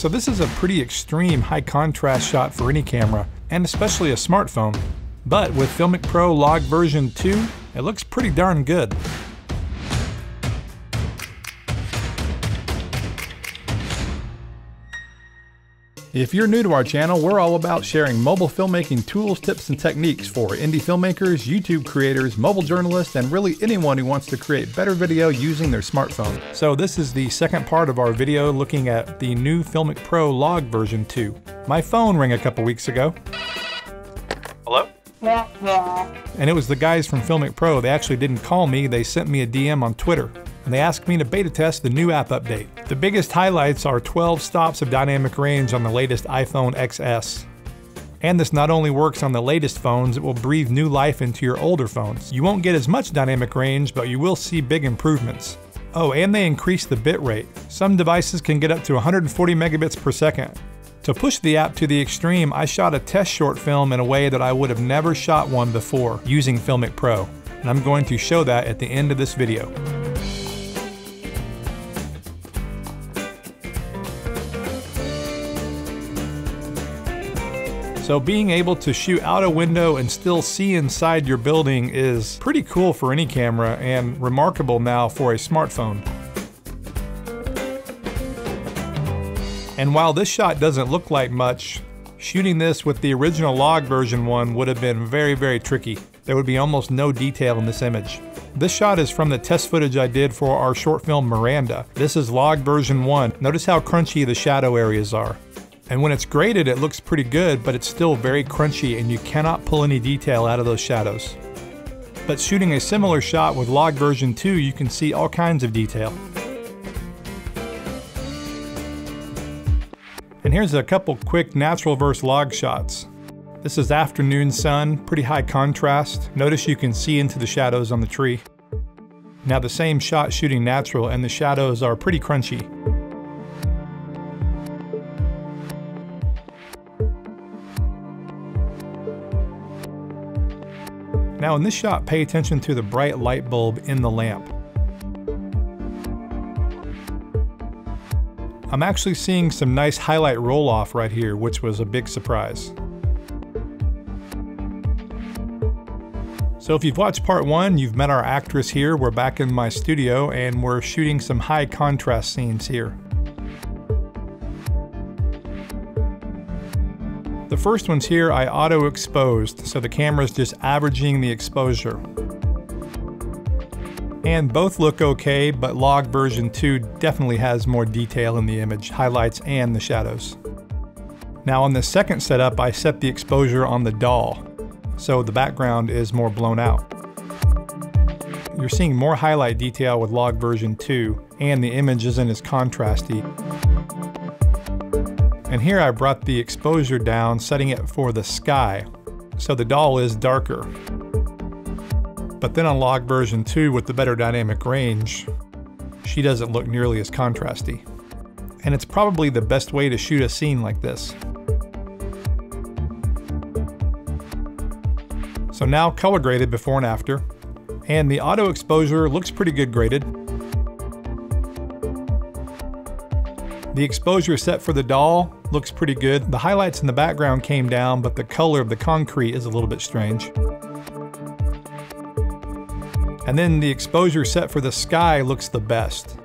So this is a pretty extreme high contrast shot for any camera, and especially a smartphone. But with FiLMiC Pro Log version 2, it looks pretty darn good. If you're new to our channel, we're all about sharing mobile filmmaking tools, tips, and techniques for indie filmmakers, YouTube creators, mobile journalists, and really anyone who wants to create better video using their smartphone. So this is the second part of our video looking at the new FiLMiC Pro Log version 2. My phone rang a couple weeks ago. Hello? And it was the guys from FiLMiC Pro. They actually didn't call me, they sent me a DM on Twitter. And they asked me to beta test the new app update. The biggest highlights are 12 stops of dynamic range on the latest iPhone XS. And this not only works on the latest phones, it will breathe new life into your older phones. You won't get as much dynamic range, but you will see big improvements. Oh, and they increased the bitrate. Some devices can get up to 140 megabits per second. To push the app to the extreme, I shot a test short film in a way that I would have never shot one before using FiLMiC Pro. And I'm going to show that at the end of this video. So being able to shoot out a window and still see inside your building is pretty cool for any camera and remarkable now for a smartphone. And while this shot doesn't look like much, shooting this with the original Log version 1 would have been very, very tricky. There would be almost no detail in this image. This shot is from the test footage I did for our short film Miranda. This is Log version 1. Notice how crunchy the shadow areas are. And when it's graded, it looks pretty good, but it's still very crunchy and you cannot pull any detail out of those shadows. But shooting a similar shot with Log version 2, you can see all kinds of detail. And here's a couple quick natural versus log shots. This is afternoon sun, pretty high contrast. Notice you can see into the shadows on the tree. Now the same shot shooting natural and the shadows are pretty crunchy. Now in this shot, pay attention to the bright light bulb in the lamp. I'm actually seeing some nice highlight roll off right here, which was a big surprise. So if you've watched part 1, you've met our actress here. We're back in my studio and we're shooting some high contrast scenes here. The first one's here I auto exposed, so the camera's just averaging the exposure. And both look okay, but Log version 2 definitely has more detail in the image, highlights and the shadows. Now on the second setup, I set the exposure on the doll, so the background is more blown out. You're seeing more highlight detail with Log version 2, and the image isn't as contrasty. And here I brought the exposure down, setting it for the sky, so the doll is darker. But then on Log version 2 with the better dynamic range, she doesn't look nearly as contrasty. And it's probably the best way to shoot a scene like this. So now color graded before and after, and the auto exposure looks pretty good graded. The exposure set for the doll looks pretty good. The highlights in the background came down, but the color of the concrete is a little bit strange. And then the exposure set for the sky looks the best.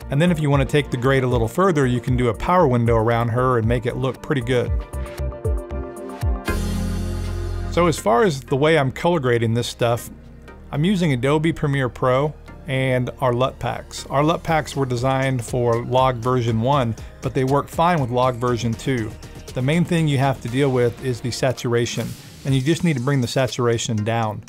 And then if you want to take the grade a little further, you can do a power window around her and make it look pretty good. So as far as the way I'm color grading this stuff, I'm using Adobe Premiere Pro and our LUT Packs. Our LUT Packs were designed for Log version 1, but they work fine with Log version 2. The main thing you have to deal with is the saturation, and you just need to bring the saturation down.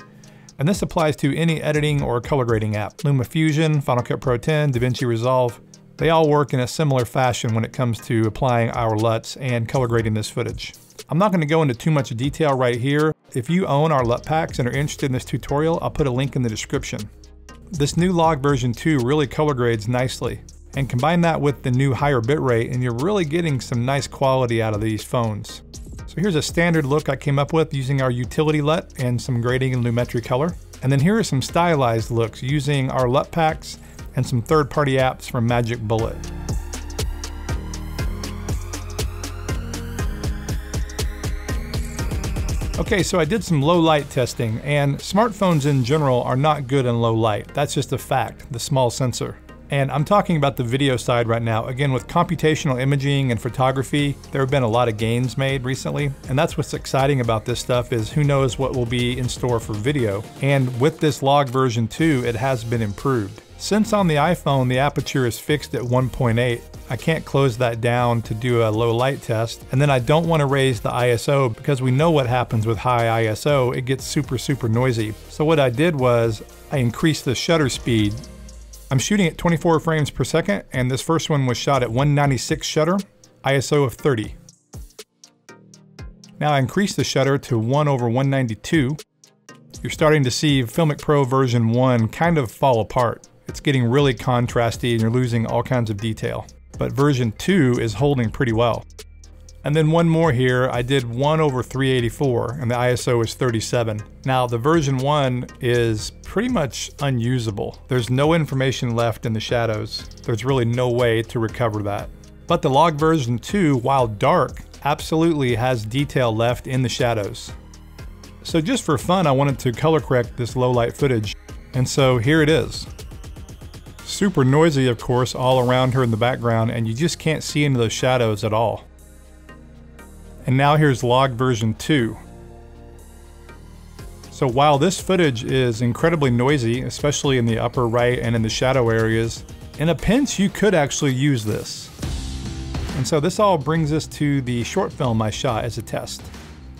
And this applies to any editing or color grading app. LumaFusion, Final Cut Pro 10, DaVinci Resolve, they all work in a similar fashion when it comes to applying our LUTs and color grading this footage. I'm not going to go into too much detail right here. If you own our LUT Packs and are interested in this tutorial, I'll put a link in the description. This new Log version 2 really color grades nicely, and combine that with the new higher bitrate and you're really getting some nice quality out of these phones. So here's a standard look I came up with using our utility LUT and some grading in Lumetri Color. And then here are some stylized looks using our LUT Packs and some third-party apps from Magic Bullet. Okay, so I did some low light testing, and smartphones in general are not good in low light. That's just a fact, the small sensor. And I'm talking about the video side right now. Again, with computational imaging and photography, there have been a lot of gains made recently. And that's what's exciting about this stuff, is who knows what will be in store for video. And with this log version 2, it has been improved. Since on the iPhone, the aperture is fixed at 1.8, I can't close that down to do a low light test. And then I don't want to raise the ISO because we know what happens with high ISO. It gets super noisy. So what I did was I increased the shutter speed. I'm shooting at 24 frames per second, and this first one was shot at 196 shutter, ISO of 30. Now I increased the shutter to 1/192. You're starting to see FiLMiC Pro version 1 kind of fall apart. It's getting really contrasty and you're losing all kinds of detail. But version 2 is holding pretty well. And then one more here, I did 1/384 and the ISO is 37. Now the version 1 is pretty much unusable. There's no information left in the shadows. There's really no way to recover that. But the log version 2, while dark, absolutely has detail left in the shadows. So just for fun, I wanted to color correct this low light footage. And so here it is. Super noisy, of course, all around her in the background, and you just can't see into those shadows at all. And now here's log version 2. So while this footage is incredibly noisy, especially in the upper right and in the shadow areas, in a pinch you could actually use this. And so this all brings us to the short film I shot as a test.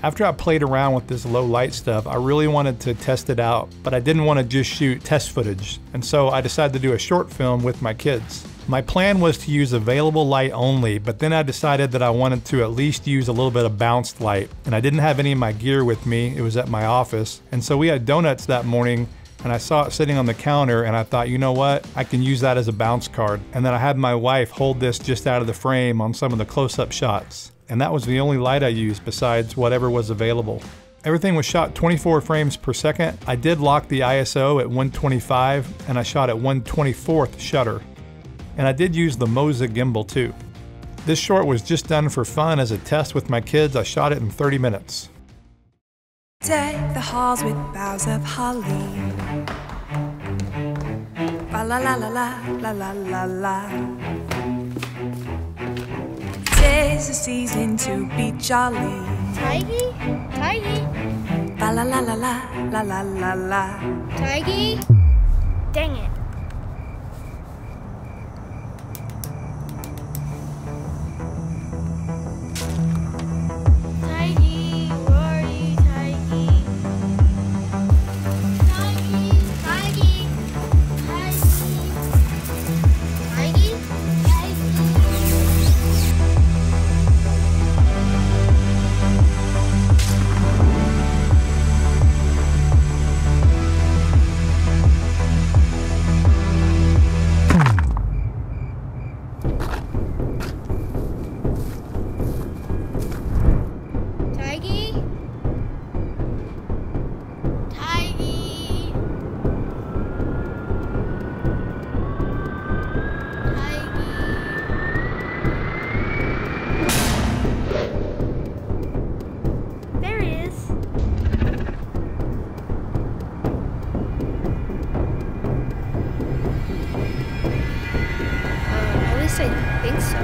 After I played around with this low light stuff, I really wanted to test it out, but I didn't want to just shoot test footage. And so I decided to do a short film with my kids. My plan was to use available light only, but then I decided that I wanted to at least use a little bit of bounced light. And I didn't have any of my gear with me, it was at my office. And so we had donuts that morning, and I saw it sitting on the counter, and I thought, you know what, I can use that as a bounce card. And then I had my wife hold this just out of the frame on some of the close-up shots. And that was the only light I used besides whatever was available. Everything was shot 24 frames per second. I did lock the ISO at 125, and I shot at 1/24th shutter. And I did use the Moza gimbal too. This short was just done for fun as a test with my kids. I shot it in 30 minutes. Deck the halls with boughs of holly. La la la la la la la la. 'Tis the season to be jolly. Tiggy? Tiggy? La la la la la la la la la. Tiggy? Dang it. Tiggy, where are you, Tiggy? Tiggy, Tiggy, Tiggy, Tiggy, I think so.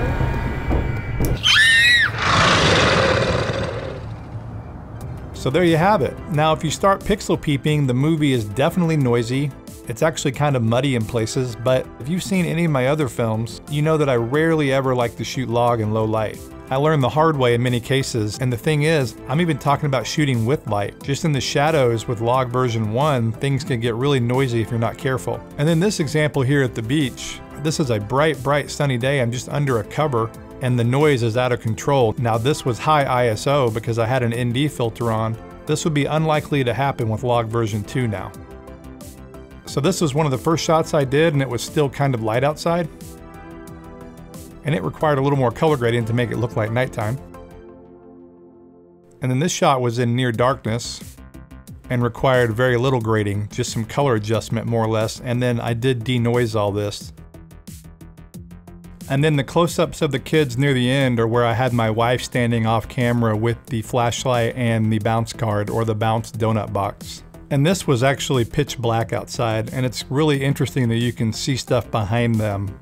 So there you have it. Now if you start pixel peeping, the movie is definitely noisy. It's actually kind of muddy in places, but if you've seen any of my other films, you know that I rarely ever like to shoot log in low light. I learned the hard way in many cases, and the thing is, I'm even talking about shooting with light. Just in the shadows with log version 1, things can get really noisy if you're not careful. And then this example here at the beach, this is a bright sunny day. I'm just under a cover and the noise is out of control. Now this was high ISO because I had an ND filter on. This would be unlikely to happen with log version 2 now. So this was one of the first shots I did, and it was still kind of light outside. And it required a little more color grading to make it look like nighttime. And then this shot was in near darkness and required very little grading, just some color adjustment more or less. And then I did denoise all this. And then the close-ups of the kids near the end are where I had my wife standing off camera with the flashlight and the bounce card, or the bounce donut box. And this was actually pitch black outside, and it's really interesting that you can see stuff behind them.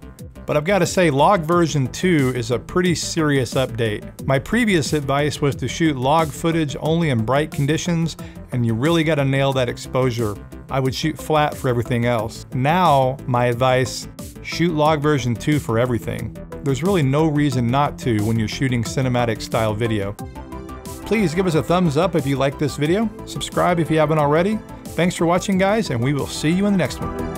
But I've got to say, log version 2 is a pretty serious update. My previous advice was to shoot log footage only in bright conditions, and you really got to nail that exposure. I would shoot flat for everything else. Now, my advice, shoot log version 2 for everything. There's really no reason not to when you're shooting cinematic style video. Please give us a thumbs up if you like this video. Subscribe if you haven't already. Thanks for watching, guys, and we will see you in the next one.